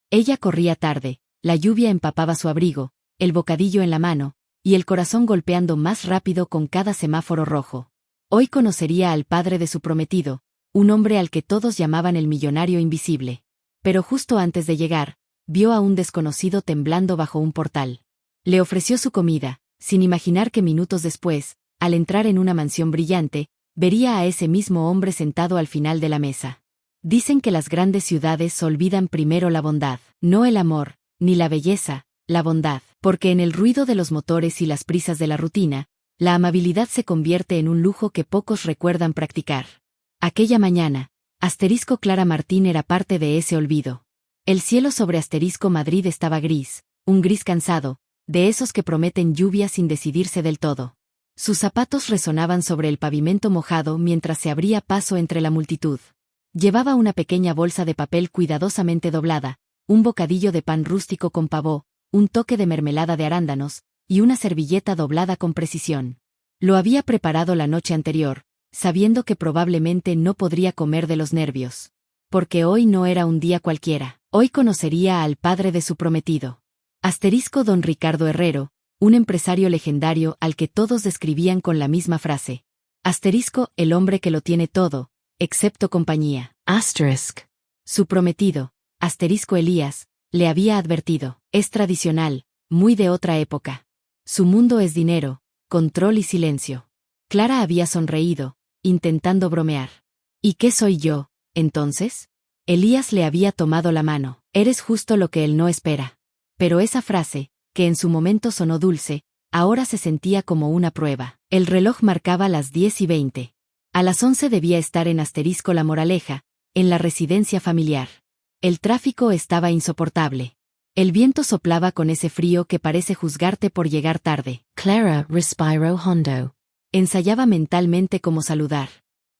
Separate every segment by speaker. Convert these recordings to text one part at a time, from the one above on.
Speaker 1: Ella corría tarde, la lluvia empapaba su abrigo, el bocadillo en la mano, y el corazón golpeando más rápido con cada semáforo rojo. Hoy conocería al padre de su prometido, un hombre al que todos llamaban el millonario invisible. Pero justo antes de llegar, vio a un desconocido temblando bajo un portal. Le ofreció su comida, sin imaginar que minutos después, al entrar en una mansión brillante, vería a ese mismo hombre sentado al final de la mesa. Dicen que las grandes ciudades olvidan primero la bondad, no el amor, ni la belleza, la bondad, porque en el ruido de los motores y las prisas de la rutina, la amabilidad se convierte en un lujo que pocos recuerdan practicar. Aquella mañana, Clara Martín era parte de ese olvido. El cielo sobre Madrid estaba gris, un gris cansado, de esos que prometen lluvia sin decidirse del todo. Sus zapatos resonaban sobre el pavimento mojado mientras se abría paso entre la multitud. Llevaba una pequeña bolsa de papel cuidadosamente doblada, un bocadillo de pan rústico con pavó, un toque de mermelada de arándanos, y una servilleta doblada con precisión. Lo había preparado la noche anterior, sabiendo que probablemente no podría comer de los nervios. Porque hoy no era un día cualquiera, hoy conocería al padre de su prometido. Don Ricardo Herrero, un empresario legendario al que todos describían con la misma frase. El hombre que lo tiene todo, excepto compañía. Su prometido, Elías, le había advertido, es tradicional, muy de otra época. Su mundo es dinero, control y silencio. Clara había sonreído, intentando bromear. ¿Y qué soy yo, entonces? Elías le había tomado la mano. Eres justo lo que él no espera. Pero esa frase, que en su momento sonó dulce, ahora se sentía como una prueba. El reloj marcaba las 10:20. A las 11 debía estar en La Moraleja, en la residencia familiar. El tráfico estaba insoportable. El viento soplaba con ese frío que parece juzgarte por llegar tarde.
Speaker 2: Clara respiró hondo.
Speaker 1: Ensayaba mentalmente cómo saludar.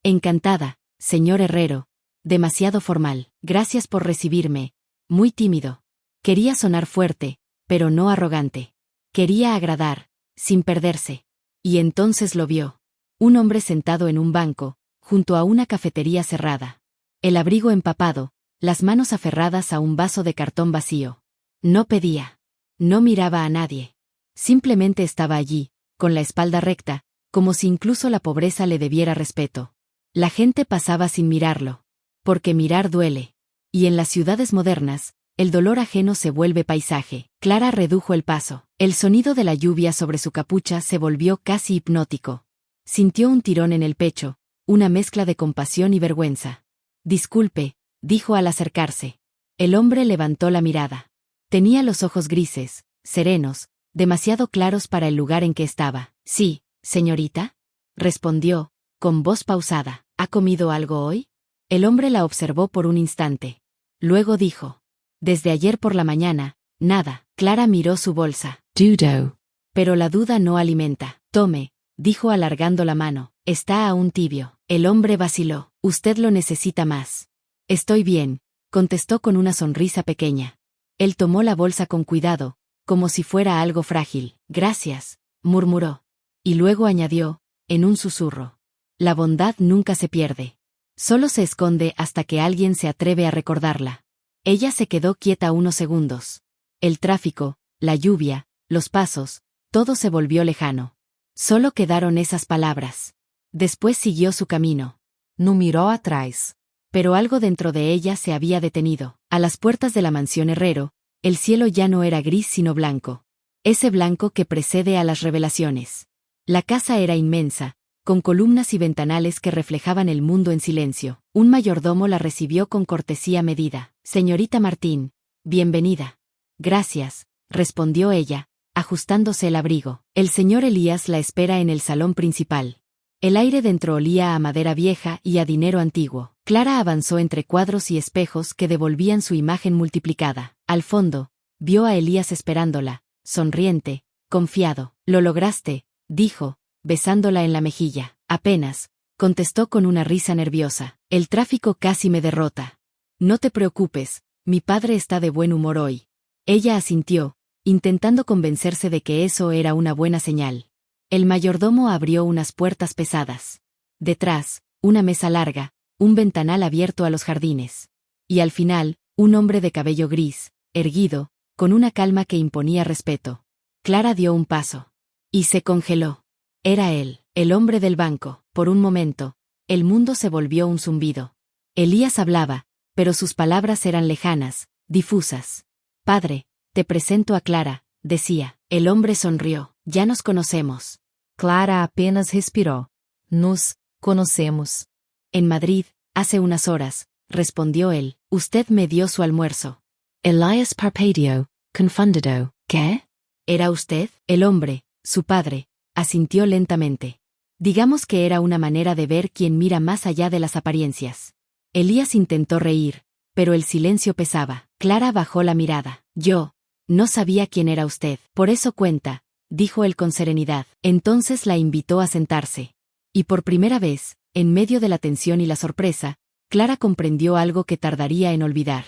Speaker 1: Encantada, señor Herrero. Demasiado formal. Gracias por recibirme. Muy tímido. Quería sonar fuerte, pero no arrogante. Quería agradar, sin perderse. Y entonces lo vio. Un hombre sentado en un banco, junto a una cafetería cerrada. El abrigo empapado, las manos aferradas a un vaso de cartón vacío. No pedía. No miraba a nadie. Simplemente estaba allí, con la espalda recta, como si incluso la pobreza le debiera respeto. La gente pasaba sin mirarlo. Porque mirar duele. Y en las ciudades modernas, el dolor ajeno se vuelve paisaje. Clara redujo el paso. El sonido de la lluvia sobre su capucha se volvió casi hipnótico. Sintió un tirón en el pecho, una mezcla de compasión y vergüenza. Disculpe, dijo al acercarse. El hombre levantó la mirada. Tenía los ojos grises, serenos, demasiado claros para el lugar en que estaba. Sí, señorita, respondió, con voz pausada. ¿Ha comido algo hoy? El hombre la observó por un instante. Luego dijo. Desde ayer por la mañana, nada. Clara miró su bolsa.
Speaker 2: Dudo.
Speaker 1: Pero la duda no alimenta. Tome, dijo alargando la mano. Está aún tibio. El hombre vaciló. Usted lo necesita más. Estoy bien, contestó con una sonrisa pequeña. Él tomó la bolsa con cuidado, como si fuera algo frágil. Gracias, murmuró. Y luego añadió, en un susurro. La bondad nunca se pierde. Solo se esconde hasta que alguien se atreve a recordarla. Ella se quedó quieta unos segundos. El tráfico, la lluvia, los pasos, todo se volvió lejano. Solo quedaron esas palabras. Después siguió su camino.
Speaker 2: No miró atrás.
Speaker 1: Pero algo dentro de ella se había detenido. A las puertas de la mansión Herrero, el cielo ya no era gris sino blanco. Ese blanco que precede a las revelaciones. La casa era inmensa, con columnas y ventanales que reflejaban el mundo en silencio. Un mayordomo la recibió con cortesía medida. Señorita Martín, bienvenida. Gracias, respondió ella, ajustándose el abrigo. El señor Elías la espera en el salón principal. El aire dentro olía a madera vieja y a dinero antiguo. Clara avanzó entre cuadros y espejos que devolvían su imagen multiplicada. Al fondo, vio a Elías esperándola, sonriente, confiado. Lo lograste, dijo, besándola en la mejilla. Apenas, contestó con una risa nerviosa. El tráfico casi me derrota. No te preocupes, mi padre está de buen humor hoy. Ella asintió, intentando convencerse de que eso era una buena señal. El mayordomo abrió unas puertas pesadas. Detrás, una mesa larga, un ventanal abierto a los jardines. Y al final, un hombre de cabello gris, erguido, con una calma que imponía respeto. Clara dio un paso. Y se congeló. Era él, el hombre del banco. Por un momento, el mundo se volvió un zumbido. Elías hablaba, pero sus palabras eran lejanas, difusas. Padre, te presento a Clara, decía. El hombre sonrió. Ya nos conocemos.
Speaker 2: Clara apenas respiró. Nos conocemos.
Speaker 1: En Madrid, hace unas horas, respondió él. Usted me dio su almuerzo.
Speaker 2: Elias parpadeó, confundido. ¿Qué?
Speaker 1: ¿Era usted? El hombre, su padre, asintió lentamente. Digamos que era una manera de ver quien mira más allá de las apariencias. Elías intentó reír, pero el silencio pesaba. Clara bajó la mirada. Yo no sabía quién era usted. Por eso cuenta, dijo él con serenidad. Entonces la invitó a sentarse. Y por primera vez, en medio de la tensión y la sorpresa, Clara comprendió algo que tardaría en olvidar.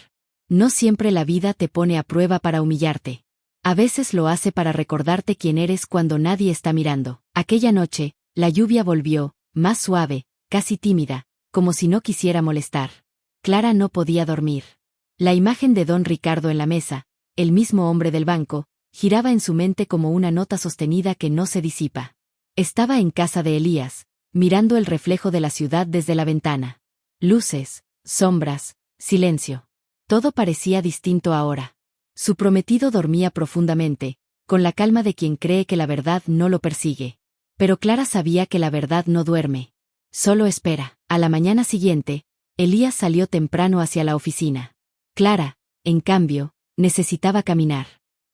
Speaker 1: No siempre la vida te pone a prueba para humillarte. A veces lo hace para recordarte quién eres cuando nadie está mirando. Aquella noche, la lluvia volvió, más suave, casi tímida, como si no quisiera molestar. Clara no podía dormir. La imagen de don Ricardo en la mesa, el mismo hombre del banco, giraba en su mente como una nota sostenida que no se disipa. Estaba en casa de Elías, mirando el reflejo de la ciudad desde la ventana. Luces, sombras, silencio. Todo parecía distinto ahora. Su prometido dormía profundamente, con la calma de quien cree que la verdad no lo persigue. Pero Clara sabía que la verdad no duerme. Solo espera. A la mañana siguiente, Elías salió temprano hacia la oficina. Clara, en cambio, necesitaba caminar.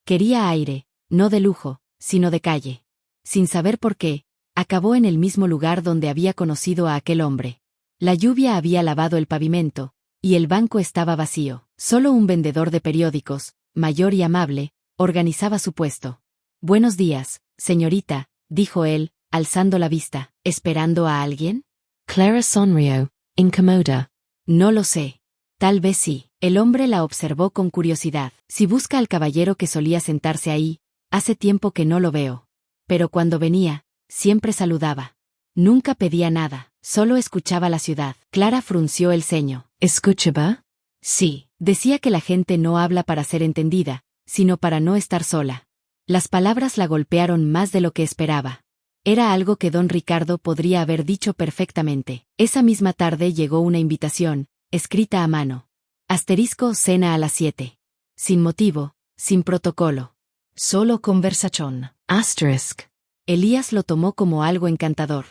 Speaker 1: Quería aire, no de lujo, sino de calle. Sin saber por qué, acabó en el mismo lugar donde había conocido a aquel hombre. La lluvia había lavado el pavimento, y el banco estaba vacío. Solo un vendedor de periódicos, mayor y amable, organizaba su puesto. Buenos días, señorita, dijo él, alzando la vista. ¿Esperando a alguien?
Speaker 2: Clara sonrió, incómoda.
Speaker 1: No lo sé. Tal vez sí. El hombre la observó con curiosidad. Si busca al caballero que solía sentarse ahí, hace tiempo que no lo veo. Pero cuando venía, siempre saludaba. Nunca pedía nada, solo escuchaba la ciudad. Clara frunció el ceño.
Speaker 2: ¿Escuchaba?
Speaker 1: Sí, decía que la gente no habla para ser entendida, sino para no estar sola. Las palabras la golpearon más de lo que esperaba. Era algo que don Ricardo podría haber dicho perfectamente. Esa misma tarde llegó una invitación, escrita a mano. Cena a las 7. Sin motivo, sin protocolo. Solo conversación. Elías lo tomó como algo encantador.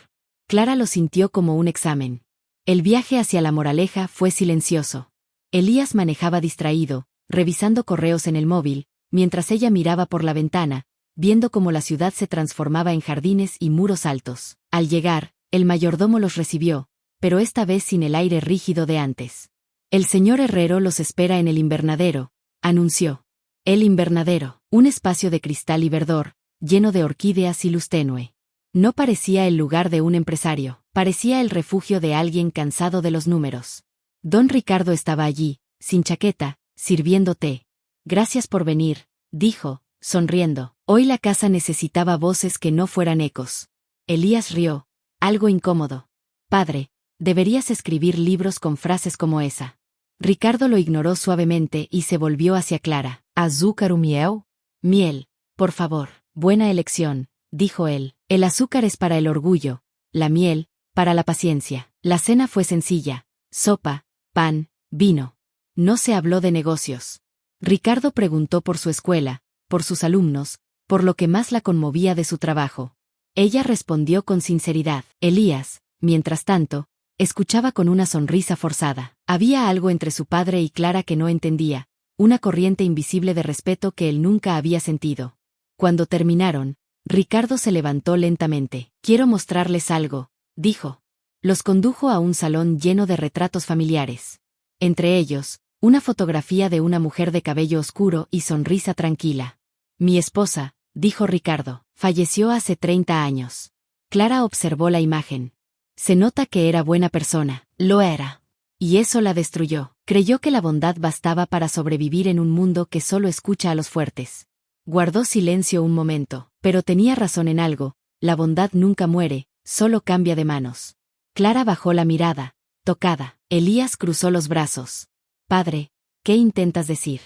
Speaker 1: Clara lo sintió como un examen. El viaje hacia la Moraleja fue silencioso. Elías manejaba distraído, revisando correos en el móvil, mientras ella miraba por la ventana, viendo cómo la ciudad se transformaba en jardines y muros altos. Al llegar, el mayordomo los recibió, pero esta vez sin el aire rígido de antes. El señor Herrero los espera en el invernadero, anunció. El invernadero, un espacio de cristal y verdor, lleno de orquídeas y luz tenue. No parecía el lugar de un empresario, parecía el refugio de alguien cansado de los números. Don Ricardo estaba allí, sin chaqueta, sirviendo té. Gracias por venir, dijo, sonriendo. Hoy la casa necesitaba voces que no fueran ecos. Elías rió, algo incómodo. Padre, deberías escribir libros con frases como esa. Ricardo lo ignoró suavemente y se volvió hacia Clara.
Speaker 2: ¿Azúcar o miel?
Speaker 1: Miel, por favor. Buena elección, dijo él. El azúcar es para el orgullo, la miel, para la paciencia. La cena fue sencilla. Sopa, pan, vino. No se habló de negocios. Ricardo preguntó por su escuela, por sus alumnos, por lo que más la conmovía de su trabajo. Ella respondió con sinceridad. Elías, mientras tanto, escuchaba con una sonrisa forzada. Había algo entre su padre y Clara que no entendía, una corriente invisible de respeto que él nunca había sentido. Cuando terminaron, Ricardo se levantó lentamente. Quiero mostrarles algo, dijo. Los condujo a un salón lleno de retratos familiares. Entre ellos, una fotografía de una mujer de cabello oscuro y sonrisa tranquila. Mi esposa, dijo Ricardo, falleció hace 30 años. Clara observó la imagen. Se nota que era buena persona. Lo era. Y eso la destruyó. Creyó que la bondad bastaba para sobrevivir en un mundo que solo escucha a los fuertes. Guardó silencio un momento, pero tenía razón en algo. La bondad nunca muere, solo cambia de manos. Clara bajó la mirada, tocada. Elías cruzó los brazos. Padre, ¿qué intentas decir?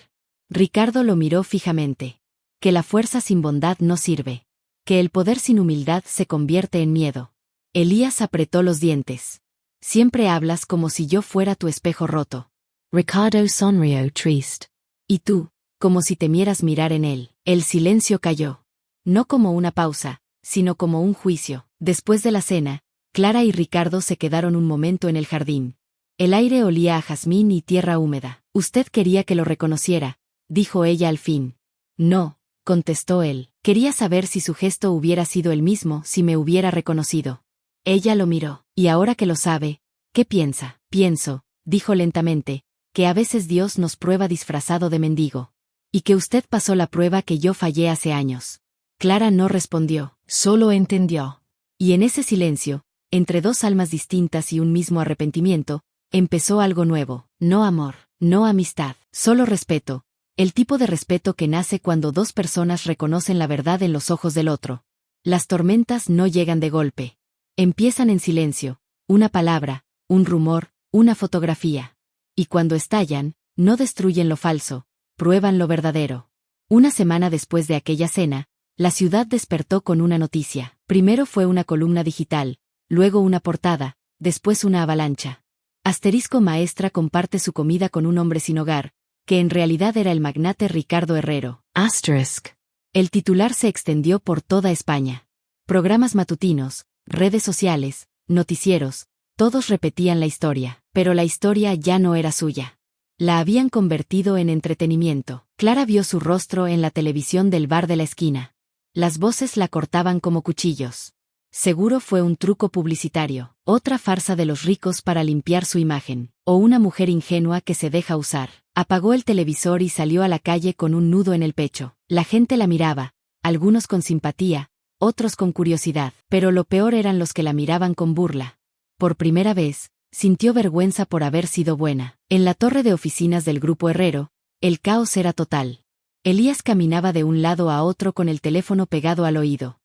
Speaker 1: Ricardo lo miró fijamente. Que la fuerza sin bondad no sirve. Que el poder sin humildad se convierte en miedo. Elías apretó los dientes. Siempre hablas como si yo fuera tu espejo roto.
Speaker 2: Ricardo sonrió triste.
Speaker 1: Y tú, como si temieras mirar en él. El silencio cayó. No como una pausa, sino como un juicio. Después de la cena, Clara y Ricardo se quedaron un momento en el jardín. El aire olía a jazmín y tierra húmeda. Usted quería que lo reconociera, dijo ella al fin. No, contestó él. Quería saber si su gesto hubiera sido el mismo si me hubiera reconocido. Ella lo miró. Y ahora que lo sabe, ¿qué piensa? Pienso, dijo lentamente, que a veces Dios nos prueba disfrazado de mendigo. Y que usted pasó la prueba que yo fallé hace años. Clara no respondió, solo entendió. Y en ese silencio, entre dos almas distintas y un mismo arrepentimiento, empezó algo nuevo. No amor, no amistad, solo respeto. El tipo de respeto que nace cuando dos personas reconocen la verdad en los ojos del otro. Las tormentas no llegan de golpe. Empiezan en silencio, una palabra, un rumor, una fotografía. Y cuando estallan, no destruyen lo falso, prueban lo verdadero. Una semana después de aquella cena, la ciudad despertó con una noticia. Primero fue una columna digital, luego una portada, después una avalancha. Asterisco Maestra comparte su comida con un hombre sin hogar, que en realidad era el magnate Ricardo Herrero.
Speaker 2: Asterisk.
Speaker 1: El titular se extendió por toda España. Programas matutinos, redes sociales, noticieros, todos repetían la historia, pero la historia ya no era suya. La habían convertido en entretenimiento. Clara vio su rostro en la televisión del bar de la esquina. Las voces la cortaban como cuchillos. Seguro fue un truco publicitario, otra farsa de los ricos para limpiar su imagen, o una mujer ingenua que se deja usar. Apagó el televisor y salió a la calle con un nudo en el pecho. La gente la miraba, algunos con simpatía, otros con curiosidad, pero lo peor eran los que la miraban con burla. Por primera vez, sintió vergüenza por haber sido buena. En la torre de oficinas del Grupo Herrero, el caos era total. Elías caminaba de un lado a otro con el teléfono pegado al oído.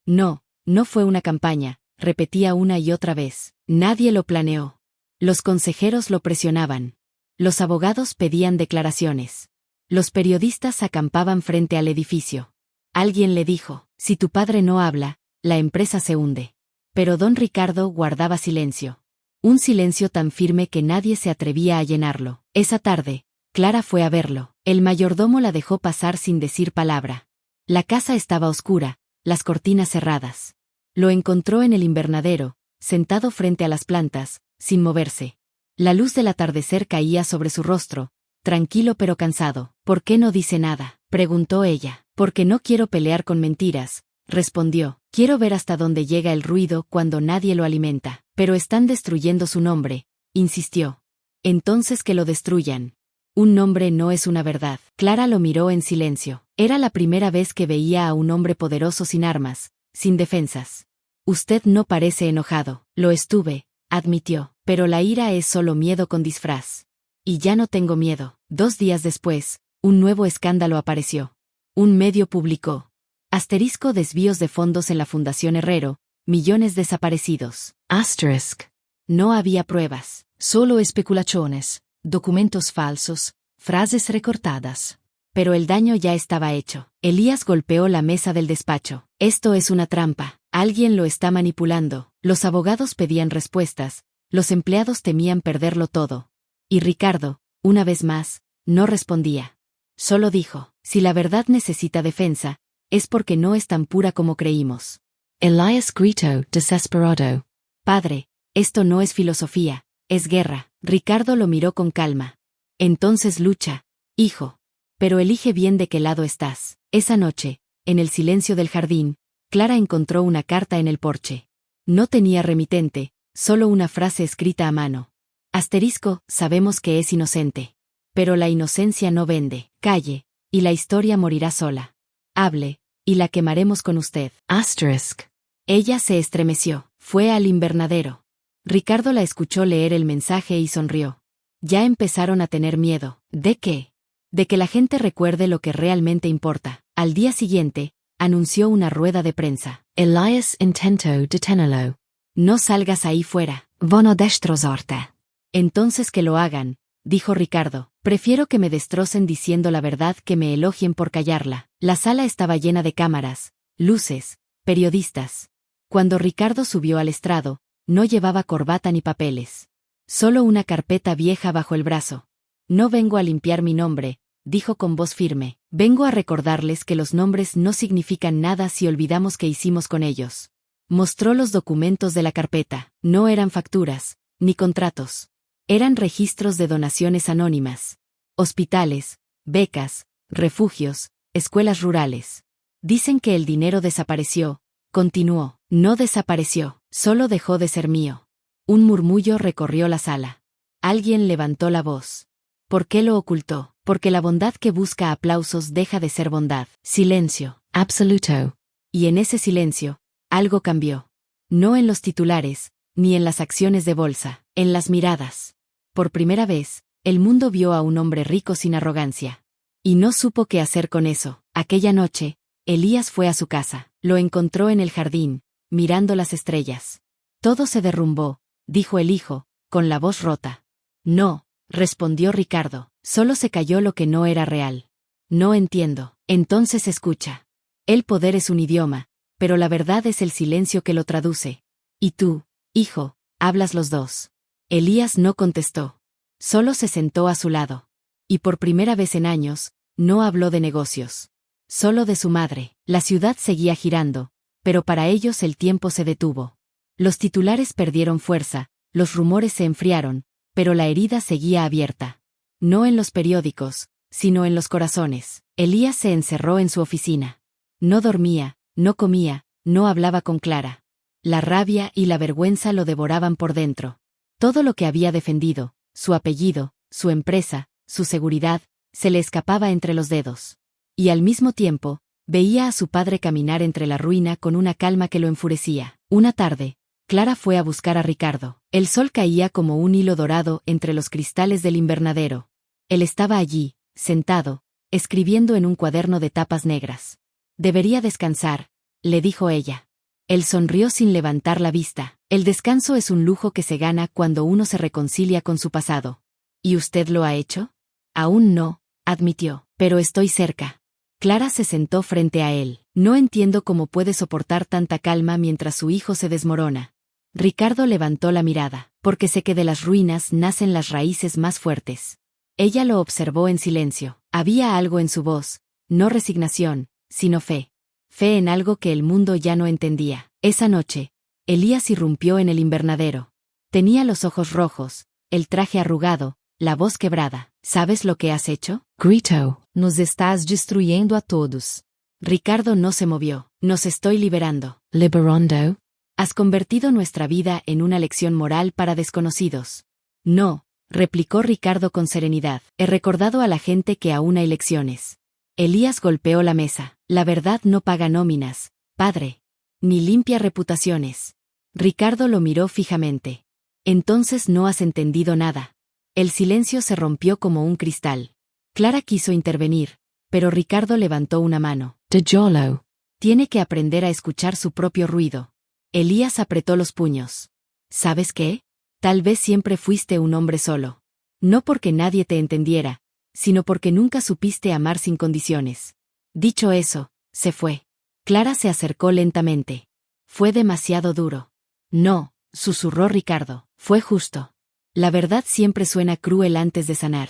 Speaker 1: No fue una campaña, repetía una y otra vez. Nadie lo planeó. Los consejeros lo presionaban. Los abogados pedían declaraciones. Los periodistas acampaban frente al edificio. Alguien le dijo, si tu padre no habla, la empresa se hunde. Pero don Ricardo guardaba silencio. Un silencio tan firme que nadie se atrevía a llenarlo. Esa tarde, Clara fue a verlo. El mayordomo la dejó pasar sin decir palabra. La casa estaba oscura, las cortinas cerradas. Lo encontró en el invernadero, sentado frente a las plantas, sin moverse. La luz del atardecer caía sobre su rostro, tranquilo pero cansado. ¿Por qué no dice nada?, preguntó ella. Porque no quiero pelear con mentiras, respondió. Quiero ver hasta dónde llega el ruido cuando nadie lo alimenta. Pero están destruyendo su nombre, insistió. Entonces que lo destruyan. Un nombre no es una verdad. Clara lo miró en silencio. Era la primera vez que veía a un hombre poderoso sin armas, sin defensas. Usted no parece enojado. Lo estuve, admitió, pero la ira es solo miedo con disfraz. Y ya no tengo miedo. 2 días después, un nuevo escándalo apareció. Un medio publicó. Asterisco desvíos de fondos en la Fundación Herrero, millones desaparecidos.
Speaker 2: Asterisk.
Speaker 1: No había pruebas.
Speaker 2: Solo especulaciones, documentos falsos, frases recortadas.
Speaker 1: Pero el daño ya estaba hecho. Elías golpeó la mesa del despacho. Esto es una trampa. Alguien lo está manipulando. Los abogados pedían respuestas, los empleados temían perderlo todo. Y Ricardo, una vez más, no respondía. Solo dijo, si la verdad necesita defensa, es porque no es tan pura como creímos.
Speaker 2: Elías gritó desesperado.
Speaker 1: Padre, esto no es filosofía, es guerra. Ricardo lo miró con calma. Entonces lucha, hijo. Pero elige bien de qué lado estás. Esa noche, en el silencio del jardín, Clara encontró una carta en el porche. No tenía remitente, solo una frase escrita a mano. Asterisco, sabemos que es inocente. Pero la inocencia no vende. Calle, y la historia morirá sola. Hable, y la quemaremos con usted.
Speaker 2: Asterisk.
Speaker 1: Ella se estremeció. Fue al invernadero. Ricardo la escuchó leer el mensaje y sonrió. Ya empezaron a tener miedo. ¿De qué? De que la gente recuerde lo que realmente importa. Al día siguiente, anunció una rueda de prensa.
Speaker 2: Elías intentó detenerlo.
Speaker 1: No salgas ahí fuera.
Speaker 2: Vono destrozarte.
Speaker 1: Entonces que lo hagan, dijo Ricardo, Prefiero que me destrocen diciendo la verdad que me elogien por callarla. La sala estaba llena de cámaras, luces, periodistas. Cuando Ricardo subió al estrado, no llevaba corbata ni papeles. Solo una carpeta vieja bajo el brazo. No vengo a limpiar mi nombre, dijo con voz firme. Vengo a recordarles que los nombres no significan nada si olvidamos qué hicimos con ellos. Mostró los documentos de la carpeta. No eran facturas, ni contratos. Eran registros de donaciones anónimas. Hospitales, becas, refugios, escuelas rurales. Dicen que el dinero desapareció, continuó. No desapareció, solo dejó de ser mío. Un murmullo recorrió la sala. Alguien levantó la voz. ¿Por qué lo ocultó? Porque la bondad que busca aplausos deja de ser bondad. Silencio.
Speaker 2: Absoluto.
Speaker 1: Y en ese silencio, algo cambió. No en los titulares, ni en las acciones de bolsa, en las miradas. Por primera vez, el mundo vio a un hombre rico sin arrogancia. Y no supo qué hacer con eso. Aquella noche, Elías fue a su casa. Lo encontró en el jardín, mirando las estrellas. Todo se derrumbó, dijo el hijo, con la voz rota. No, respondió Ricardo, solo se cayó lo que no era real. No entiendo. Entonces escucha. El poder es un idioma, pero la verdad es el silencio que lo traduce. Y tú, hijo, hablas los dos. Elías no contestó. Solo se sentó a su lado. Y por primera vez en años, no habló de negocios. Solo de su madre. La ciudad seguía girando, pero para ellos el tiempo se detuvo. Los titulares perdieron fuerza, los rumores se enfriaron, pero la herida seguía abierta. No en los periódicos, sino en los corazones. Elías se encerró en su oficina. No dormía, no comía, no hablaba con Clara. La rabia y la vergüenza lo devoraban por dentro. Todo lo que había defendido, su apellido, su empresa, su seguridad, se le escapaba entre los dedos. Y al mismo tiempo, veía a su padre caminar entre la ruina con una calma que lo enfurecía. Una tarde, Clara fue a buscar a Ricardo. El sol caía como un hilo dorado entre los cristales del invernadero. Él estaba allí, sentado, escribiendo en un cuaderno de tapas negras. Debería descansar, le dijo ella. Él sonrió sin levantar la vista. El descanso es un lujo que se gana cuando uno se reconcilia con su pasado. ¿Y usted lo ha hecho? Aún no, admitió, pero estoy cerca. Clara se sentó frente a él. No entiendo cómo puede soportar tanta calma mientras su hijo se desmorona. Ricardo levantó la mirada, porque sé que de las ruinas nacen las raíces más fuertes. Ella lo observó en silencio. Había algo en su voz, no resignación, sino fe. Fe en algo que el mundo ya no entendía. Esa noche, Elías irrumpió en el invernadero. Tenía los ojos rojos, el traje arrugado, la voz quebrada. ¿Sabes lo que has hecho?
Speaker 2: Gritó.
Speaker 3: Nos estás destruyendo a todos.
Speaker 1: Ricardo no se movió. Nos estoy liberando.
Speaker 2: Liberando.
Speaker 1: Has convertido nuestra vida en una lección moral para desconocidos. No, replicó Ricardo con serenidad. He recordado a la gente que aún hay lecciones. Elías golpeó la mesa. La verdad no paga nóminas, padre. Ni limpia reputaciones. Ricardo lo miró fijamente. Entonces no has entendido nada. El silencio se rompió como un cristal. Clara quiso intervenir, pero Ricardo levantó una mano.
Speaker 2: Digiolo.
Speaker 1: Tiene que aprender a escuchar su propio ruido. Elías apretó los puños. ¿Sabes qué? Tal vez siempre fuiste un hombre solo. No porque nadie te entendiera, sino porque nunca supiste amar sin condiciones. Dicho eso, se fue. Clara se acercó lentamente. Fue demasiado duro. No, susurró Ricardo, fue justo. La verdad siempre suena cruel antes de sanar.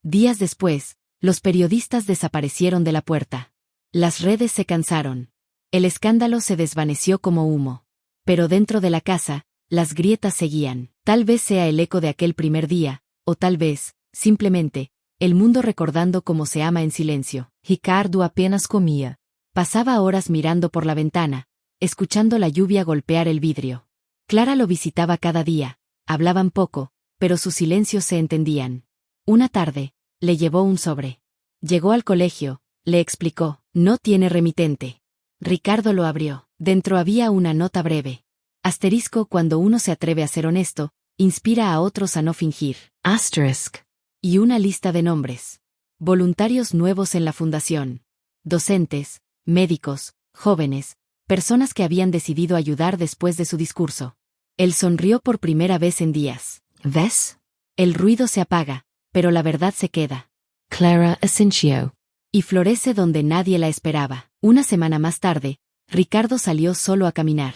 Speaker 1: Días después, los periodistas desaparecieron de la puerta. Las redes se cansaron. El escándalo se desvaneció como humo. Pero dentro de la casa, las grietas seguían. Tal vez sea el eco de aquel primer día, o tal vez, simplemente, el mundo recordando cómo se ama en silencio.
Speaker 3: Ricardo apenas comía.
Speaker 1: Pasaba horas mirando por la ventana, escuchando la lluvia golpear el vidrio. Clara lo visitaba cada día, hablaban poco, pero sus silencios se entendían. Una tarde, le llevó un sobre. Llegó al colegio, le explicó, no tiene remitente. Ricardo lo abrió. Dentro había una nota breve. Asterisco: cuando uno se atreve a ser honesto, inspira a otros a no fingir.
Speaker 2: Asterisk.
Speaker 1: Y una lista de nombres. Voluntarios nuevos en la fundación. Docentes, médicos, jóvenes, personas que habían decidido ayudar después de su discurso. Él sonrió por primera vez en días.
Speaker 2: ¿Ves?
Speaker 1: El ruido se apaga, pero la verdad se queda.
Speaker 2: Clara Asensio.
Speaker 1: Y florece donde nadie la esperaba. Una semana más tarde, Ricardo salió solo a caminar.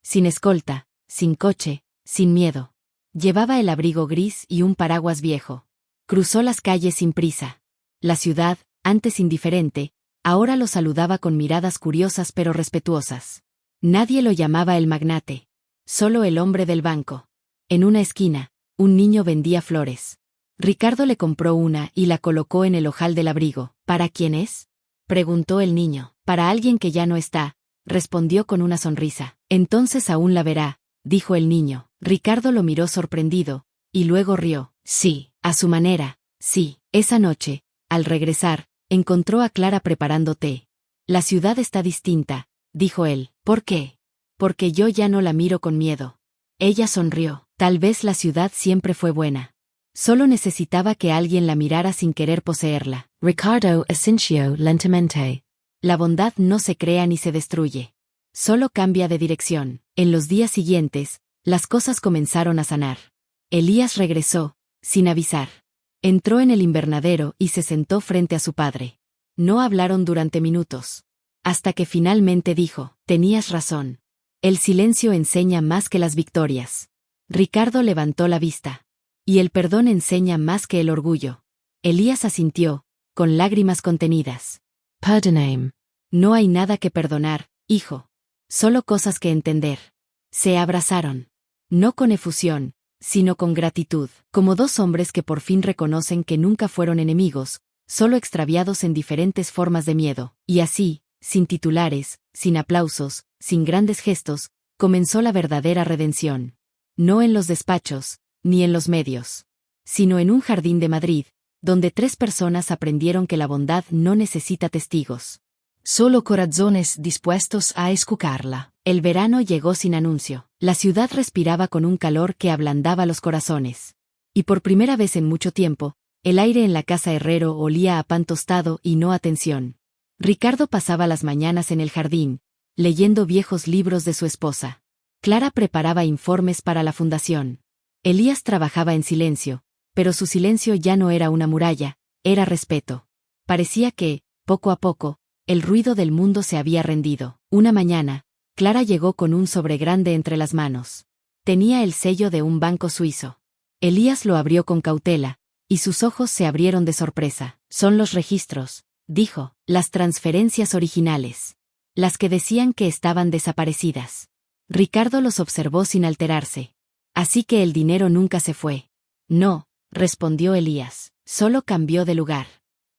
Speaker 1: Sin escolta, sin coche, sin miedo. Llevaba el abrigo gris y un paraguas viejo. Cruzó las calles sin prisa. La ciudad, antes indiferente, ahora lo saludaba con miradas curiosas pero respetuosas. Nadie lo llamaba el magnate. Solo el hombre del banco. En una esquina, un niño vendía flores. Ricardo le compró una y la colocó en el ojal del abrigo. ¿Para quién es?, preguntó el niño. Para alguien que ya no está, respondió con una sonrisa. Entonces aún la verá, dijo el niño. Ricardo lo miró sorprendido, y luego rió. Sí, a su manera, sí. Esa noche, al regresar, encontró a Clara preparando té. La ciudad está distinta, dijo él. ¿Por qué? Porque yo ya no la miro con miedo. Ella sonrió. Tal vez la ciudad siempre fue buena. Solo necesitaba que alguien la mirara sin querer poseerla.
Speaker 2: Ricardo Asensio lentamente.
Speaker 1: La bondad no se crea ni se destruye. Solo cambia de dirección. En los días siguientes, las cosas comenzaron a sanar. Elías regresó, sin avisar. Entró en el invernadero y se sentó frente a su padre. No hablaron durante minutos. Hasta que finalmente dijo: tenías razón. El silencio enseña más que las victorias. Ricardo levantó la vista. Y el perdón enseña más que el orgullo. Elías asintió, con lágrimas contenidas.
Speaker 2: Perdoname.
Speaker 1: No hay nada que perdonar, hijo. Solo cosas que entender. Se abrazaron. No con efusión, sino con gratitud, como dos hombres que por fin reconocen que nunca fueron enemigos, solo extraviados en diferentes formas de miedo. Y así, sin titulares, sin aplausos, sin grandes gestos, comenzó la verdadera redención. No en los despachos, ni en los medios, sino en un jardín de Madrid, donde 3 personas aprendieron que la bondad no necesita testigos.
Speaker 3: Solo corazones dispuestos a escucharla.
Speaker 1: El verano llegó sin anuncio. La ciudad respiraba con un calor que ablandaba los corazones. Y por primera vez en mucho tiempo, el aire en la casa Herrero olía a pan tostado y no a tensión. Ricardo pasaba las mañanas en el jardín, leyendo viejos libros de su esposa. Clara preparaba informes para la fundación. Elías trabajaba en silencio, pero su silencio ya no era una muralla, era respeto. Parecía que, poco a poco, el ruido del mundo se había rendido. Una mañana, Clara llegó con un sobre grande entre las manos. Tenía el sello de un banco suizo. Elías lo abrió con cautela, y sus ojos se abrieron de sorpresa. Son los registros, dijo, las transferencias originales. Las que decían que estaban desaparecidas. Ricardo los observó sin alterarse. Así que el dinero nunca se fue. No, respondió Elías, solo cambió de lugar.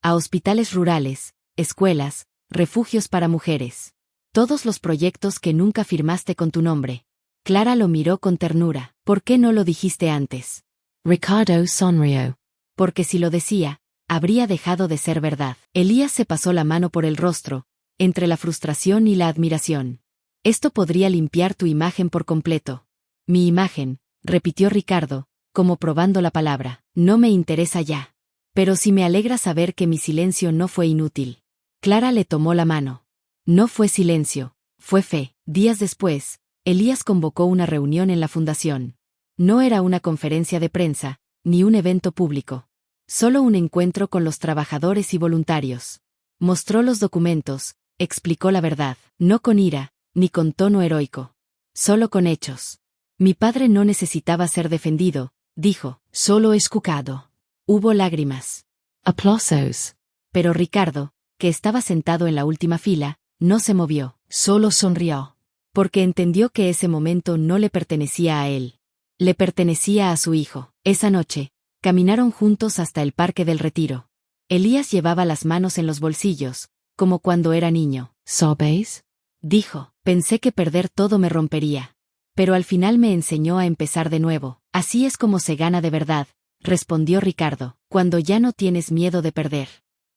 Speaker 1: A hospitales rurales, escuelas, refugios para mujeres. Todos los proyectos que nunca firmaste con tu nombre. Clara lo miró con ternura. ¿Por qué no lo dijiste antes?
Speaker 2: Ricardo sonrió.
Speaker 1: Porque si lo decía, habría dejado de ser verdad. Elías se pasó la mano por el rostro, entre la frustración y la admiración. Esto podría limpiar tu imagen por completo. Mi imagen, repitió Ricardo, como probando la palabra. No me interesa ya. Pero sí me alegra saber que mi silencio no fue inútil. Clara le tomó la mano. No fue silencio, fue fe. Días después, Elías convocó una reunión en la fundación. No era una conferencia de prensa, ni un evento público. Solo un encuentro con los trabajadores y voluntarios. Mostró los documentos, explicó la verdad, no con ira, ni con tono heroico. Solo con hechos. Mi padre no necesitaba ser defendido, dijo, solo escuchado. Hubo lágrimas.
Speaker 2: Aplausos.
Speaker 1: Pero Ricardo, que estaba sentado en la última fila, no se movió, solo sonrió. Porque entendió que ese momento no le pertenecía a él. Le pertenecía a su hijo. Esa noche, caminaron juntos hasta el Parque del Retiro. Elías llevaba las manos en los bolsillos, como cuando era niño.
Speaker 2: ¿Sabéis?
Speaker 1: Dijo, pensé que perder todo me rompería. Pero al final me enseñó a empezar de nuevo. Así es como se gana de verdad, respondió Ricardo, cuando ya no tienes miedo de perder.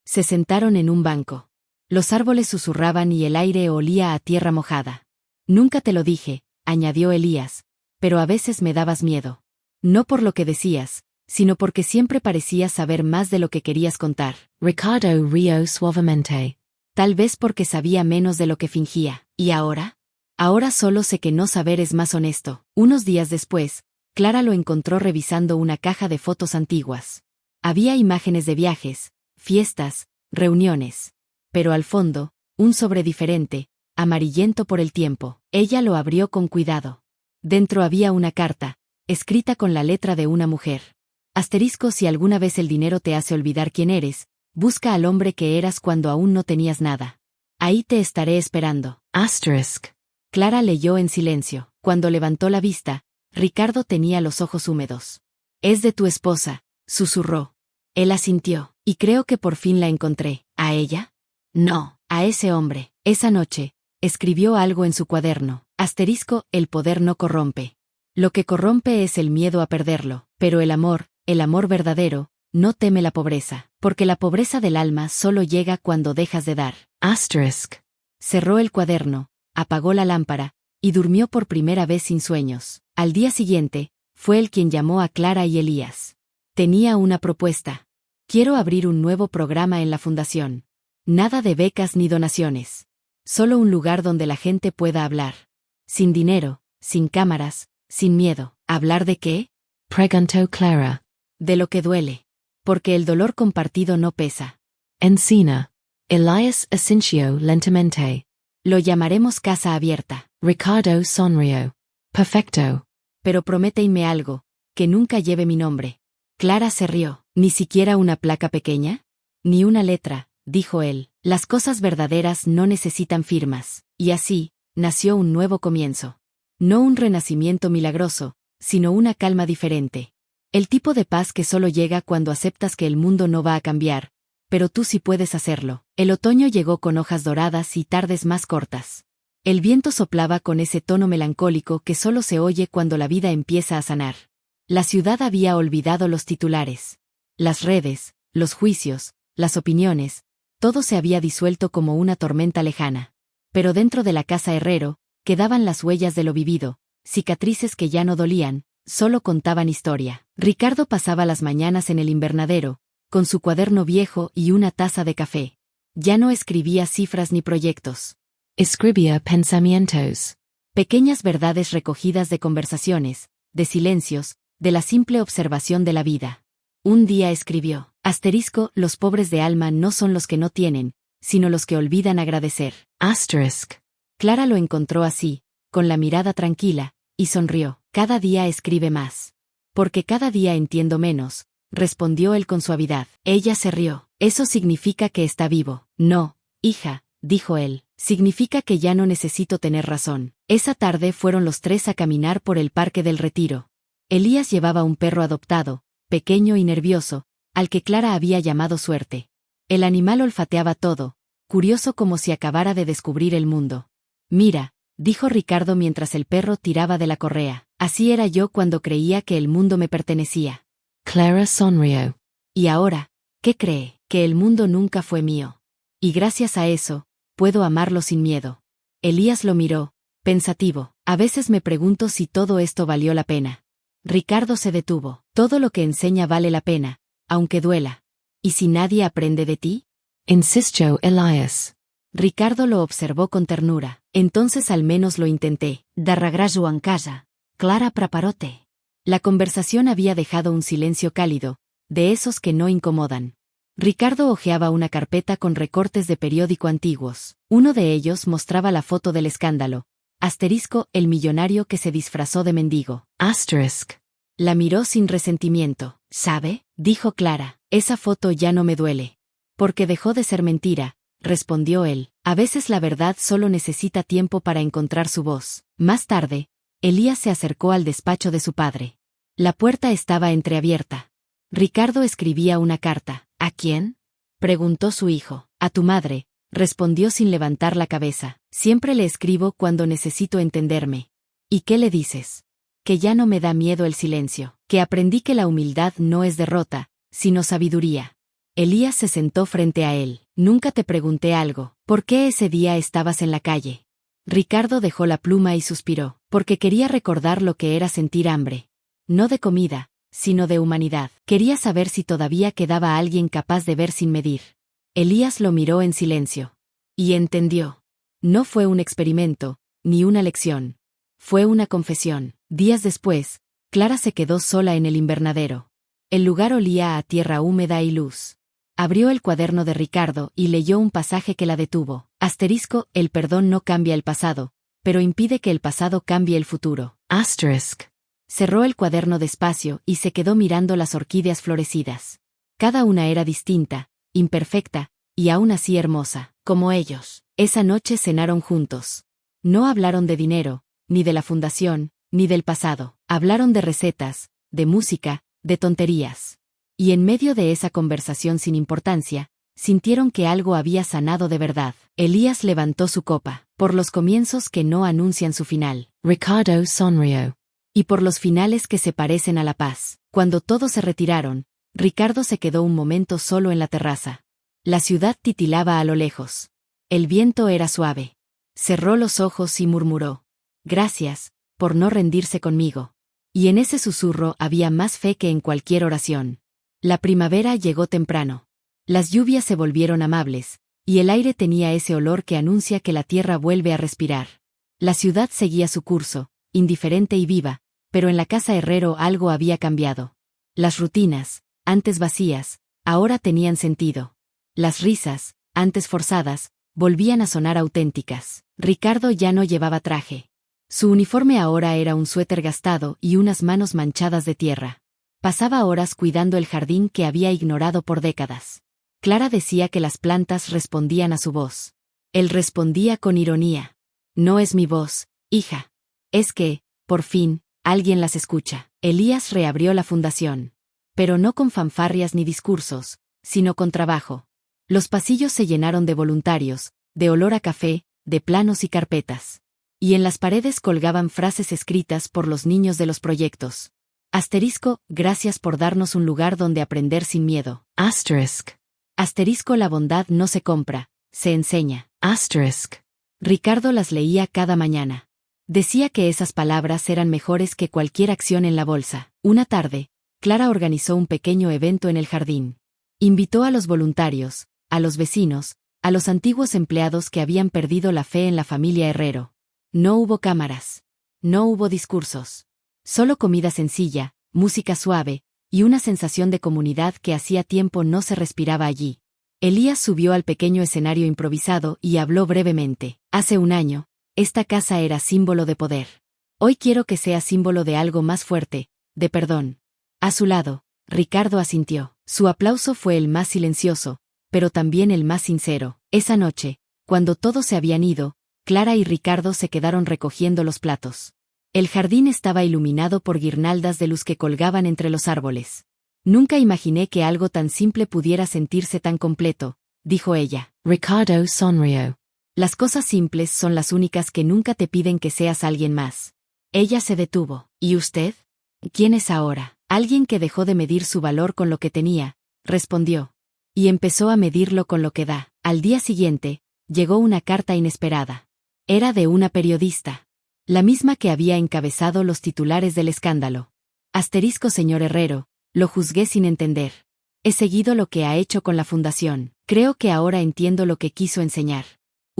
Speaker 1: Se sentaron en un banco. Los árboles susurraban y el aire olía a tierra mojada. Nunca te lo dije, añadió Elías, pero a veces me dabas miedo. No por lo que decías, sino porque siempre parecías saber más de lo que querías contar.
Speaker 2: Ricardo rió suavemente.
Speaker 1: Tal vez porque sabía menos de lo que fingía. ¿Y ahora? Ahora solo sé que no saber es más honesto. Unos días después, Clara lo encontró revisando una caja de fotos antiguas. Había imágenes de viajes, fiestas, reuniones. Pero al fondo, un sobre diferente, amarillento por el tiempo. Ella lo abrió con cuidado. Dentro había una carta, escrita con la letra de una mujer. Asterisco: si alguna vez el dinero te hace olvidar quién eres, busca al hombre que eras cuando aún no tenías nada. Ahí te estaré esperando.
Speaker 2: Asterisk.
Speaker 1: Clara leyó en silencio. Cuando levantó la vista, Ricardo tenía los ojos húmedos. «Es de tu esposa», susurró. Él asintió. «Y creo que por fin la encontré». ¿A ella? No, a ese hombre. Esa noche, escribió algo en su cuaderno. Asterisco: el poder no corrompe. Lo que corrompe es el miedo a perderlo. Pero el amor verdadero, no teme la pobreza. Porque la pobreza del alma solo llega cuando dejas de dar.
Speaker 2: Asterisk.
Speaker 1: Cerró el cuaderno, apagó la lámpara, y durmió por primera vez sin sueños. Al día siguiente, fue él quien llamó a Clara y Elías. Tenía una propuesta. «Quiero abrir un nuevo programa en la fundación. Nada de becas ni donaciones. Solo un lugar donde la gente pueda hablar. Sin dinero, sin cámaras, sin miedo». ¿Hablar de qué?
Speaker 2: Preguntó Clara.
Speaker 1: De lo que duele. Porque el dolor compartido no pesa.
Speaker 2: Encina. Elias asintió lentamente.
Speaker 1: Lo llamaremos Casa Abierta.
Speaker 2: Ricardo sonrió. Perfecto.
Speaker 1: Pero prométeme algo, que nunca lleve mi nombre. Clara se rió. ¿Ni siquiera una placa pequeña? Ni una letra, dijo él. Las cosas verdaderas no necesitan firmas. Y así, nació un nuevo comienzo. No un renacimiento milagroso, sino una calma diferente. El tipo de paz que solo llega cuando aceptas que el mundo no va a cambiar, pero tú sí puedes hacerlo. El otoño llegó con hojas doradas y tardes más cortas. El viento soplaba con ese tono melancólico que solo se oye cuando la vida empieza a sanar. La ciudad había olvidado los titulares. Las redes, los juicios, las opiniones, todo se había disuelto como una tormenta lejana. Pero dentro de la casa Herrero, quedaban las huellas de lo vivido, cicatrices que ya no dolían, solo contaban historia. Ricardo pasaba las mañanas en el invernadero, con su cuaderno viejo y una taza de café. Ya no escribía cifras ni proyectos.
Speaker 2: Escribía pensamientos.
Speaker 1: Pequeñas verdades recogidas de conversaciones, de silencios, de la simple observación de la vida. Un día escribió: asterisco: los pobres de alma no son los que no tienen, sino los que olvidan agradecer.
Speaker 2: Asterisk.
Speaker 1: Clara lo encontró así, con la mirada tranquila, y sonrió. Cada día escribe más. Porque cada día entiendo menos, respondió él con suavidad. Ella se rió. Eso significa que está vivo. No, hija, dijo él, significa que ya no necesito tener razón. Esa tarde fueron los tres a caminar por el Parque del Retiro. Elías llevaba un perro adoptado, pequeño y nervioso, al que Clara había llamado Suerte. El animal olfateaba todo, curioso como si acabara de descubrir el mundo. Mira, dijo Ricardo mientras el perro tiraba de la correa, así era yo cuando creía que el mundo me pertenecía.
Speaker 2: Clara sonrió.
Speaker 1: Y ahora, ¿qué cree? Que el mundo nunca fue mío. Y gracias a eso, puedo amarlo sin miedo. Elías lo miró, pensativo. A veces me pregunto si todo esto valió la pena. Ricardo se detuvo. Todo lo que enseña vale la pena, aunque duela. ¿Y si nadie aprende de ti?
Speaker 2: Insistió Elias.
Speaker 1: Ricardo lo observó con ternura. Entonces al menos lo intenté. De regreso en casa, Clara preparóte. La conversación había dejado un silencio cálido, de esos que no incomodan. Ricardo hojeaba una carpeta con recortes de periódico antiguos. Uno de ellos mostraba la foto del escándalo. Asterisco: el millonario que se disfrazó de mendigo.
Speaker 2: Asterisk.
Speaker 1: La miró sin resentimiento. ¿Sabe? Dijo Clara. Esa foto ya no me duele. Porque dejó de ser mentira, respondió él. A veces la verdad solo necesita tiempo para encontrar su voz. Más tarde, Elías se acercó al despacho de su padre. La puerta estaba entreabierta. Ricardo escribía una carta. ¿A quién? Preguntó su hijo. A tu madre, respondió sin levantar la cabeza. Siempre le escribo cuando necesito entenderme. ¿Y qué le dices? Que ya no me da miedo el silencio. Que aprendí que la humildad no es derrota, sino sabiduría. Elías se sentó frente a él. Nunca te pregunté algo. ¿Por qué ese día estabas en la calle? Ricardo dejó la pluma y suspiró. Porque quería recordar lo que era sentir hambre. No de comida, sino de humanidad. Quería saber si todavía quedaba alguien capaz de ver sin medir. Elías lo miró en silencio. Y entendió. No fue un experimento, ni una lección. Fue una confesión. Días después, Clara se quedó sola en el invernadero. El lugar olía a tierra húmeda y luz. Abrió el cuaderno de Ricardo y leyó un pasaje que la detuvo. Asterisco, el perdón no cambia el pasado, pero impide que el pasado cambie el futuro.
Speaker 2: Asterisk.
Speaker 1: Cerró el cuaderno despacio y se quedó mirando las orquídeas florecidas. Cada una era distinta, imperfecta, y aún así hermosa, como ellos. Esa noche cenaron juntos. No hablaron de dinero, ni de la fundación, ni del pasado. Hablaron de recetas, de música, de tonterías. Y en medio de esa conversación sin importancia, sintieron que algo había sanado de verdad. Elías levantó su copa, por los comienzos que no anuncian su final.
Speaker 2: Ricardo sonrió.
Speaker 1: Y por los finales que se parecen a la paz. Cuando todos se retiraron, Ricardo se quedó un momento solo en la terraza. La ciudad titilaba a lo lejos. El viento era suave. Cerró los ojos y murmuró: «Gracias, por no rendirse conmigo». Y en ese susurro había más fe que en cualquier oración. La primavera llegó temprano. Las lluvias se volvieron amables, y el aire tenía ese olor que anuncia que la tierra vuelve a respirar. La ciudad seguía su curso, indiferente y viva, pero en la casa Herrero algo había cambiado. Las rutinas, antes vacías, ahora tenían sentido. Las risas, antes forzadas, volvían a sonar auténticas. Ricardo ya no llevaba traje. Su uniforme ahora era un suéter gastado y unas manos manchadas de tierra. Pasaba horas cuidando el jardín que había ignorado por décadas. Clara decía que las plantas respondían a su voz. Él respondía con ironía: «No es mi voz, hija. Es que, por fin, alguien las escucha». Elías reabrió la fundación. Pero no con fanfarrias ni discursos, sino con trabajo. Los pasillos se llenaron de voluntarios, de olor a café, de planos y carpetas. Y en las paredes colgaban frases escritas por los niños de los proyectos. Asterisco, gracias por darnos un lugar donde aprender sin miedo.
Speaker 2: Asterisk.
Speaker 1: Asterisco, la bondad no se compra, se enseña.
Speaker 2: Asterisk.
Speaker 1: Ricardo las leía cada mañana. Decía que esas palabras eran mejores que cualquier acción en la bolsa. Una tarde, Clara organizó un pequeño evento en el jardín. Invitó a los voluntarios, a los vecinos, a los antiguos empleados que habían perdido la fe en la familia Herrero. No hubo cámaras. No hubo discursos. Solo comida sencilla, música suave, y una sensación de comunidad que hacía tiempo no se respiraba allí. Elías subió al pequeño escenario improvisado y habló brevemente. Hace un año, esta casa era símbolo de poder. Hoy quiero que sea símbolo de algo más fuerte, de perdón. A su lado, Ricardo asintió. Su aplauso fue el más silencioso, pero también el más sincero. Esa noche, cuando todos se habían ido, Clara y Ricardo se quedaron recogiendo los platos. El jardín estaba iluminado por guirnaldas de luz que colgaban entre los árboles. Nunca imaginé que algo tan simple pudiera sentirse tan completo, dijo ella.
Speaker 2: Ricardo sonrió.
Speaker 1: Las cosas simples son las únicas que nunca te piden que seas alguien más. Ella se detuvo. ¿Y usted? ¿Quién es ahora? Alguien que dejó de medir su valor con lo que tenía, respondió. Y empezó a medirlo con lo que da. Al día siguiente, llegó una carta inesperada. Era de una periodista. La misma que había encabezado los titulares del escándalo. Asterisco, señor Herrero, lo juzgué sin entender. He seguido lo que ha hecho con la fundación. Creo que ahora entiendo lo que quiso enseñar.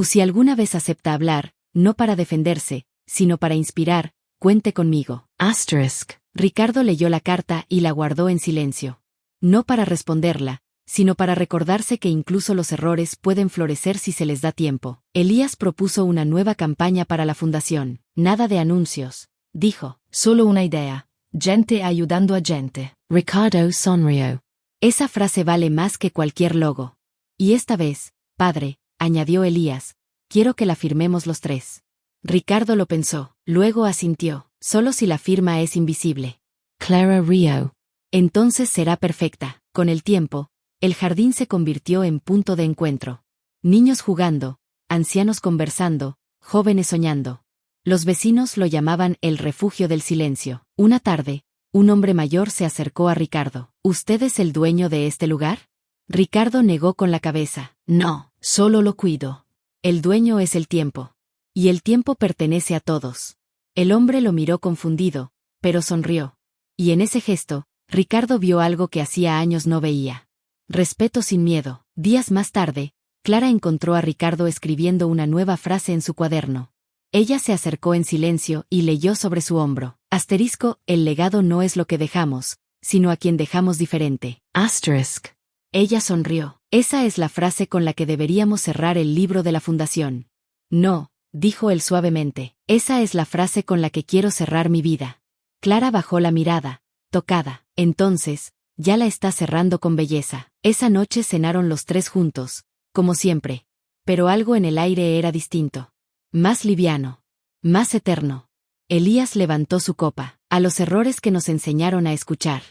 Speaker 1: Si alguna vez acepta hablar, no para defenderse, sino para inspirar, cuente conmigo.
Speaker 2: Asterisk.
Speaker 1: Ricardo leyó la carta y la guardó en silencio. No para responderla, sino para recordarse que incluso los errores pueden florecer si se les da tiempo. Elías propuso una nueva campaña para la fundación. Nada de anuncios, dijo.
Speaker 3: Solo una idea. Gente ayudando a gente.
Speaker 2: Ricardo sonrió.
Speaker 1: Esa frase vale más que cualquier logo. Y esta vez, padre, añadió Elías, quiero que la firmemos los tres. Ricardo lo pensó, luego asintió. Solo si la firma es invisible.
Speaker 2: Clara rió.
Speaker 1: Entonces será perfecta. Con el tiempo, el jardín se convirtió en punto de encuentro. Niños jugando, ancianos conversando, jóvenes soñando. Los vecinos lo llamaban el refugio del silencio. Una tarde, un hombre mayor se acercó a Ricardo. ¿Usted es el dueño de este lugar? Ricardo negó con la cabeza.
Speaker 3: No, solo lo cuido.
Speaker 1: El dueño es el tiempo. Y el tiempo pertenece a todos. El hombre lo miró confundido, pero sonrió. Y en ese gesto, Ricardo vio algo que hacía años no veía. Respeto sin miedo. Días más tarde, Clara encontró a Ricardo escribiendo una nueva frase en su cuaderno. Ella se acercó en silencio y leyó sobre su hombro. Asterisco, el legado no es lo que dejamos, sino a quien dejamos diferente.
Speaker 2: Asterisk.
Speaker 1: Ella sonrió. Esa es la frase con la que deberíamos cerrar el libro de la fundación. No, dijo él suavemente. Esa es la frase con la que quiero cerrar mi vida. Clara bajó la mirada, tocada. Entonces, ya la está cerrando con belleza. Esa noche cenaron los tres juntos, como siempre. Pero algo en el aire era distinto. Más liviano. Más eterno. Elías levantó su copa. A los errores que nos enseñaron a escuchar.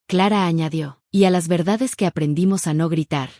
Speaker 1: Clara añadió. Y a las verdades que aprendimos a no gritar.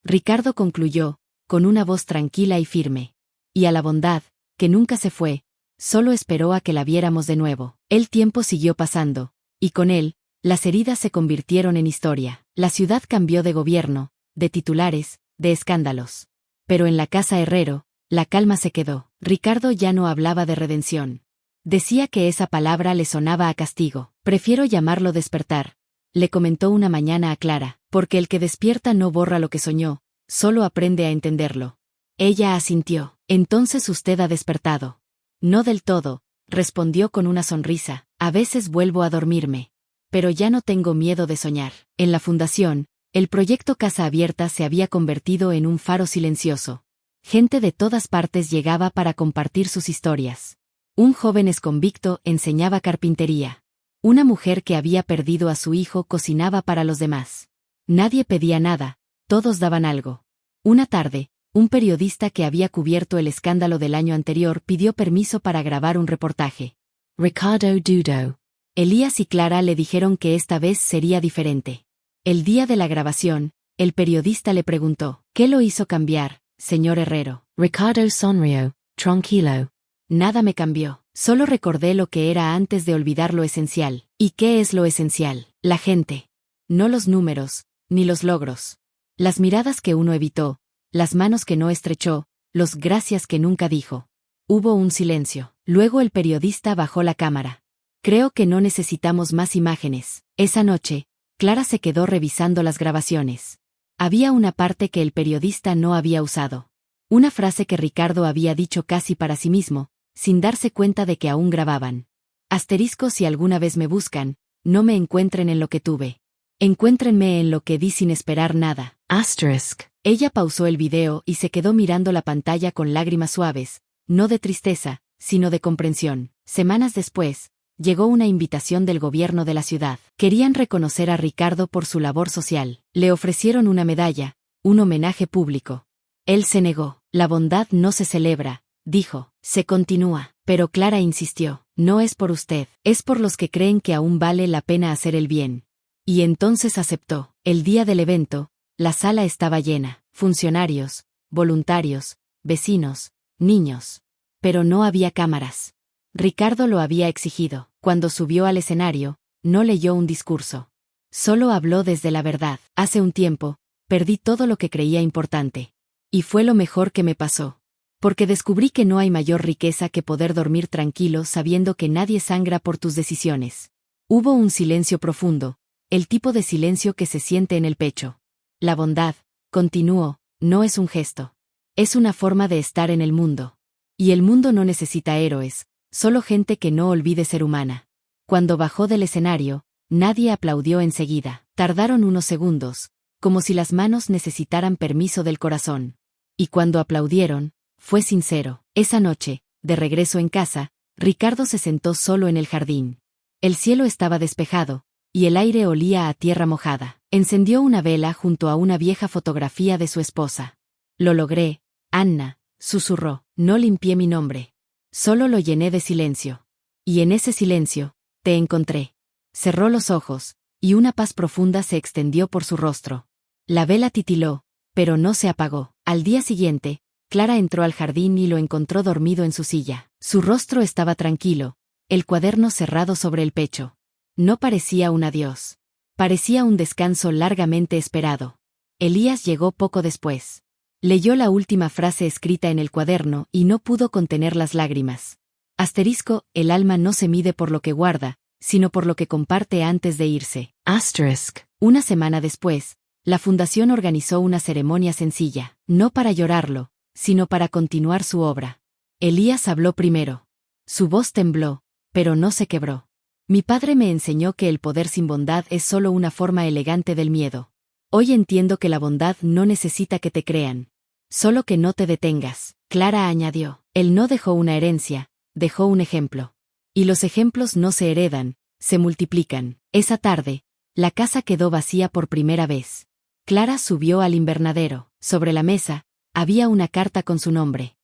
Speaker 1: Ricardo concluyó, con una voz tranquila y firme. Y a la bondad, que nunca se fue, solo esperó a que la viéramos de nuevo. El tiempo siguió pasando, y con él, las heridas se convirtieron en historia. La ciudad cambió de gobierno, de titulares, de escándalos. Pero en la casa Herrero, la calma se quedó. Ricardo ya no hablaba de redención. Decía que esa palabra le sonaba a castigo. Prefiero llamarlo despertar, le comentó una mañana a Clara, porque el que despierta no borra lo que soñó, solo aprende a entenderlo. Ella asintió. Entonces usted ha despertado. No del todo, respondió con una sonrisa. A veces vuelvo a dormirme. Pero ya no tengo miedo de soñar. En la fundación, el proyecto Casa Abierta se había convertido en un faro silencioso. Gente de todas partes llegaba para compartir sus historias. Un joven exconvicto enseñaba carpintería. Una mujer que había perdido a su hijo cocinaba para los demás. Nadie pedía nada, todos daban algo. Una tarde, un periodista que había cubierto el escándalo del año anterior pidió permiso para grabar un reportaje.
Speaker 2: Ricardo dudó.
Speaker 1: Elías y Clara le dijeron que esta vez sería diferente. El día de la grabación, el periodista le preguntó, ¿qué lo hizo cambiar, señor Herrero?
Speaker 2: Ricardo sonrió, tranquilo.
Speaker 1: Nada me cambió, solo recordé lo que era antes de olvidar lo esencial. ¿Y qué es lo esencial? La gente. No los números, ni los logros. Las miradas que uno evitó, las manos que no estrechó, los gracias que nunca dijo. Hubo un silencio. Luego el periodista bajó la cámara. Creo que no necesitamos más imágenes. Esa noche, Clara se quedó revisando las grabaciones. Había una parte que el periodista no había usado. Una frase que Ricardo había dicho casi para sí mismo, sin darse cuenta de que aún grababan. Asterisco: si alguna vez me buscan, no me encuentren en lo que tuve. Encuéntrenme en lo que di sin esperar nada.
Speaker 2: Asterisk.
Speaker 1: Ella pausó el video y se quedó mirando la pantalla con lágrimas suaves, no de tristeza, sino de comprensión. Semanas después, llegó una invitación del gobierno de la ciudad. Querían reconocer a Ricardo por su labor social. Le ofrecieron una medalla, un homenaje público. Él se negó. La bondad no se celebra, dijo, se continúa. Pero Clara insistió, no es por usted, es por los que creen que aún vale la pena hacer el bien. Y entonces aceptó. El día del evento, la sala estaba llena, funcionarios, voluntarios, vecinos, niños. Pero no había cámaras. Ricardo lo había exigido. Cuando subió al escenario, no leyó un discurso. Solo habló desde la verdad. Hace un tiempo, perdí todo lo que creía importante. Y fue lo mejor que me pasó. Porque descubrí que no hay mayor riqueza que poder dormir tranquilo sabiendo que nadie sangra por tus decisiones. Hubo un silencio profundo, el tipo de silencio que se siente en el pecho. La bondad, continuó, no es un gesto. Es una forma de estar en el mundo. Y el mundo no necesita héroes, solo gente que no olvide ser humana. Cuando bajó del escenario, nadie aplaudió enseguida. Tardaron unos segundos, como si las manos necesitaran permiso del corazón. Y cuando aplaudieron, fue sincero. Esa noche, de regreso en casa, Ricardo se sentó solo en el jardín. El cielo estaba despejado, y el aire olía a tierra mojada. Encendió una vela junto a una vieja fotografía de su esposa. Lo logré, Anna, susurró. No limpié mi nombre. Solo lo llené de silencio. Y en ese silencio, te encontré. Cerró los ojos, y una paz profunda se extendió por su rostro. La vela titiló, pero no se apagó. Al día siguiente, Clara entró al jardín y lo encontró dormido en su silla. Su rostro estaba tranquilo, el cuaderno cerrado sobre el pecho. No parecía un adiós. Parecía un descanso largamente esperado. Elías llegó poco después. Leyó la última frase escrita en el cuaderno y no pudo contener las lágrimas. Asterisco: el alma no se mide por lo que guarda, sino por lo que comparte antes de irse.
Speaker 2: Asterisk.
Speaker 1: Una semana después, la fundación organizó una ceremonia sencilla, no para llorarlo, sino para continuar su obra. Elías habló primero. Su voz tembló, pero no se quebró. Mi padre me enseñó que el poder sin bondad es solo una forma elegante del miedo. Hoy entiendo que la bondad no necesita que te crean. Solo que no te detengas. Clara añadió. Él no dejó una herencia, dejó un ejemplo. Y los ejemplos no se heredan, se multiplican. Esa tarde, la casa quedó vacía por primera vez. Clara subió al invernadero. Sobre la mesa, había una carta con su nombre.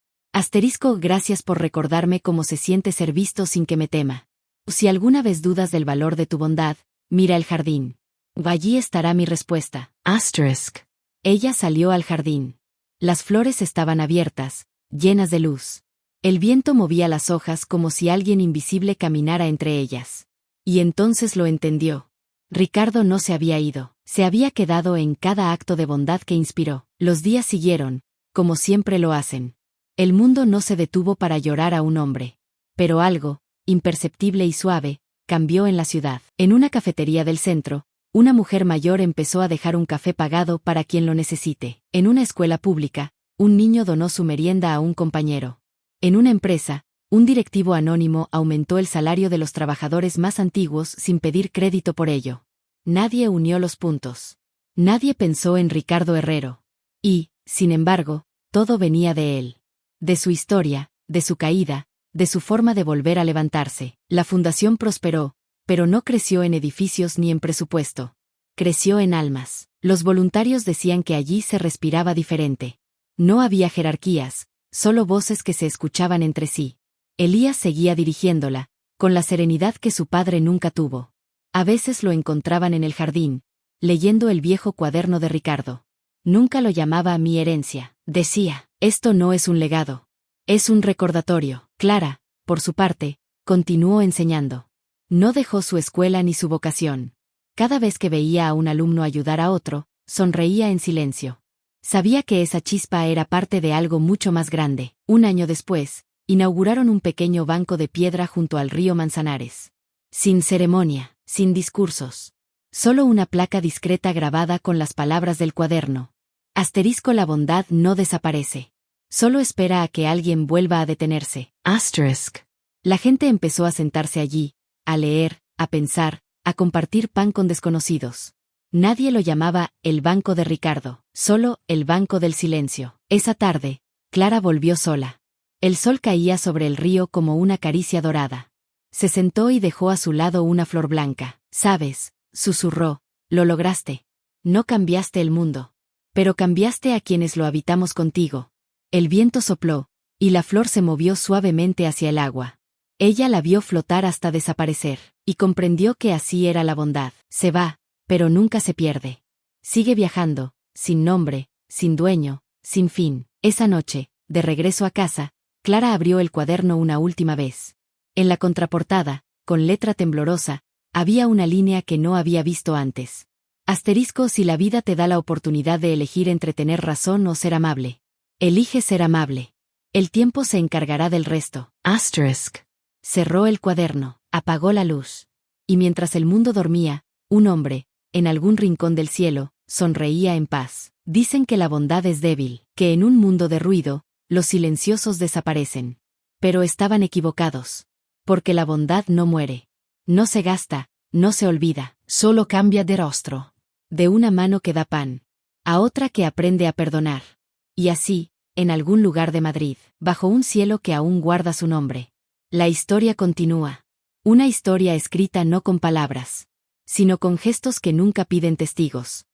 Speaker 1: Gracias por recordarme cómo se siente ser visto sin que me tema. Si alguna vez dudas del valor de tu bondad, mira el jardín. Allí estará mi respuesta. Ella salió al jardín. Las flores estaban abiertas, llenas de luz. El viento movía las hojas como si alguien invisible caminara entre ellas. Y entonces lo entendió. Ricardo no se había ido, se había quedado en cada acto de bondad que inspiró. Los días siguieron, como siempre lo hacen. El mundo no se detuvo para llorar a un hombre. Pero algo, imperceptible y suave, cambió en la ciudad. En una cafetería del centro, una mujer mayor empezó a dejar un café pagado para quien lo necesite. En una escuela pública, un niño donó su merienda a un compañero. En una empresa, un directivo anónimo aumentó el salario de los trabajadores más antiguos sin pedir crédito por ello. Nadie unió los puntos. Nadie pensó en Ricardo Herrero. Y, sin embargo, todo venía de él. De su historia, de su caída, de su forma de volver a levantarse. La fundación prosperó, pero no creció en edificios ni en presupuesto. Creció en almas. Los voluntarios decían que allí se respiraba diferente. No había jerarquías, solo voces que se escuchaban entre sí. Elías seguía dirigiéndola, con la serenidad que su padre nunca tuvo. A veces lo encontraban en el jardín, leyendo el viejo cuaderno de Ricardo. Nunca lo llamaba mi herencia, decía, esto no es un legado. Es un recordatorio. Clara, por su parte, continuó enseñando. No dejó su escuela ni su vocación. Cada vez que veía a un alumno ayudar a otro, sonreía en silencio. Sabía que esa chispa era parte de algo mucho más grande. Un año después, inauguraron un pequeño banco de piedra junto al río Manzanares. Sin ceremonia, sin discursos. Solo una placa discreta grabada con las palabras del cuaderno. La bondad no desaparece. Solo espera a que alguien vuelva a detenerse. La gente empezó a sentarse allí, a leer, a pensar, a compartir pan con desconocidos. Nadie lo llamaba el banco de Ricardo, solo el banco del silencio. Esa tarde, Clara volvió sola. El sol caía sobre el río como una caricia dorada. Se sentó y dejó a su lado una flor blanca. «Sabes», susurró, «lo lograste. No cambiaste el mundo. Pero cambiaste a quienes lo habitamos contigo». El viento sopló, y la flor se movió suavemente hacia el agua. Ella la vio flotar hasta desaparecer, y comprendió que así era la bondad. Se va, pero nunca se pierde. Sigue viajando, sin nombre, sin dueño, sin fin. Esa noche, de regreso a casa, Clara abrió el cuaderno una última vez. En la contraportada, con letra temblorosa, había una línea que no había visto antes. Si la vida te da la oportunidad de elegir entre tener razón o ser amable. Elige ser amable. El tiempo se encargará del resto. Cerró el cuaderno, apagó la luz. Y mientras el mundo dormía, un hombre, en algún rincón del cielo, sonreía en paz. Dicen que la bondad es débil, que en un mundo de ruido, los silenciosos desaparecen. Pero estaban equivocados. Porque la bondad no muere. No se gasta, no se olvida, solo cambia de rostro. De una mano que da pan. A otra que aprende a perdonar. Y así, en algún lugar de Madrid, bajo un cielo que aún guarda su nombre. La historia continúa. Una historia escrita no con palabras, sino con gestos que nunca piden testigos.